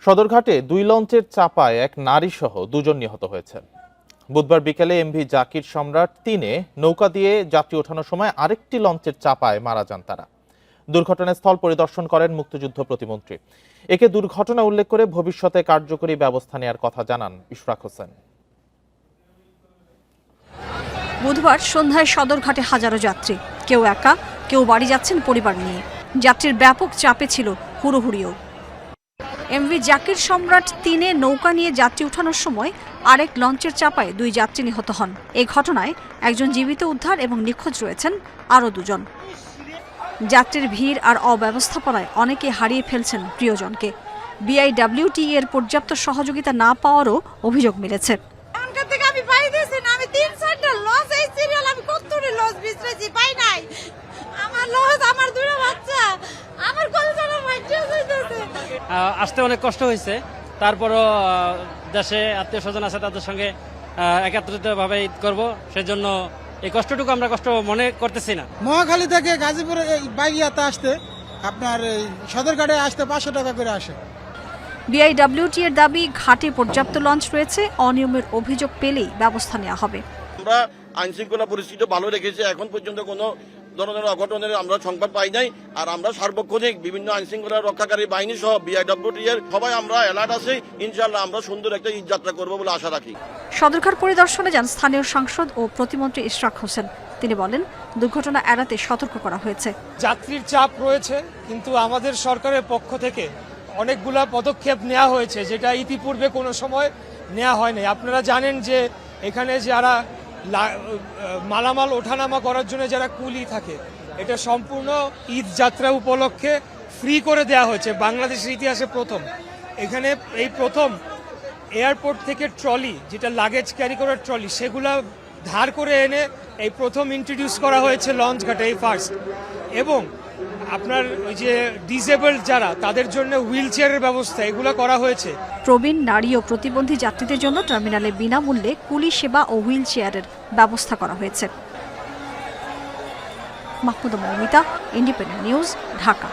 সদরঘাটে 2 লঞ্চের চাপায় এক নারীসহ 2 জন নিহত হয়েছে। বুধবার বিকেলে এমভি জাকির সম্রাট 3-এ নৌকা দিয়ে যাত্রী ওঠানোর সময় আরেকটি লঞ্চের চাপায় মারা যান তারা। দুর্ঘটনাস্থল পরিদর্শন করেন মুক্তিযুদ্ধ প্রতিমন্ত্রী। একে দুর্ঘটনা উল্লেখ করে ভবিষ্যতে কার্যকরী ব্যবস্থা নেওয়ার কথা জানান ইশরাক হোসেন। বুধবার সন্ধ্যায় সদরঘাটে হাজারো যাত্রী, কেউ একা, কেউ বাড়ি যাচ্ছেন পরিবার নিয়ে। যাত্রীর ব্যাপক চাপে ছিল হুড়োহুড়িও। এমভি জাকির সম্রাট 3-এ নৌকা নিয়ে যাত্রী ওঠানোর সময় আরেক লঞ্চের চাপায় 2 যাত্রী নিহত হন। এই ঘটনায় একজন জীবিত উদ্ধার এবং নিখোঁজ রয়েছেন আরও 2 জন। যাত্রীর ভিড় আর অব্যবস্থাপনায় অনেকে হারিয়ে ফেলছেন প্রিয়জনকে। বিআইডব্লিউটি এর পর্যাপ্ত সহযোগিতা না পাওয়ারও অভিযোগ মিলেছে। আসতে অনেক কষ্ট হয়েছে, তারপরও দেশে আত্মীয় স্বজন আছে, তাদের সঙ্গে একত্রিতভাবে ঈদ করব, সেজন্য এই কষ্টটুকু আমরা কষ্ট মনে করতেছি না। মহাখালী থেকে গাজীপুরে বাইকিয়াতে আসতে আপনার সদরঘাটে আসতে 500 টাকা করে আসে। বিআইডব্লিউটি এর দাবি, ঘাটে পর্যাপ্ত লঞ্চ রয়েছে, অনিয়মের অভিযোগ পেলেই ব্যবস্থা নেওয়া হবে। আমরা আইন শৃঙ্খলা পরিস্থিতি ভালো রেখেছি, এখন পর্যন্ত কোনো ধরনের অঘটনের আমরা সংবাদ পাই নাই। আর আমরা সার্বক্ষণিক বিভিন্ন আইন শৃঙ্খলা রক্ষাকারী বাহিনী সহ বিআইডব্লিউটি এর সবাই আমরা অ্যালার্ট আছি। ইনশাআল্লাহ আমরা সুন্দর একটা ঈদ যাত্রা করব বলে আশা রাখি। সদরঘাট পরিদর্শনে যান স্থানীয় সাংসদ ও প্রতিমন্ত্রী ইশরাক হোসেন। তিনি বলেন, দুর্ঘটনা এড়াতে সতর্ক করা হয়েছে। যাত্রীর চাপ রয়েছে, কিন্তু আমাদের সরকারের পক্ষ থেকে অনেকগুলা পদক্ষেপ নেওয়া হয়েছে, যেটা ইতিপূর্বে কোনো সময় নেওয়া হয়নি। আপনারা জানেন যে এখানে যারা মালামাল ওঠানামা করার জন্য যারা কুলি থাকে, এটা সম্পূর্ণ ঈদ যাত্রা উপলক্ষে ফ্রি করে দেওয়া হয়েছে। বাংলাদেশের ইতিহাসে প্রথম, এখানে এই প্রথম এয়ারপোর্ট থেকে ট্রলি, যেটা লাগেজ ক্যারি করার ট্রলি, সেগুলা ধার করে এনে এই প্রথম ইন্ট্রোডিউস করা হয়েছে লঞ্চ ঘাটে, এই ফার্স্ট। এবং আপনার ওই যে ডিসেবলড যারা, তাদের জন্য হুইল চেয়ারের ব্যবস্থা এগুলো করা হয়েছে। প্রবীণ, নারী ও প্রতিবন্ধী যাত্রীদের জন্য টার্মিনালে বিনামূল্যে কুলি সেবা ও হুইল চেয়ারের ব্যবস্থা করা হয়েছে। Mahmuda Moumita, independent news, Dhaka.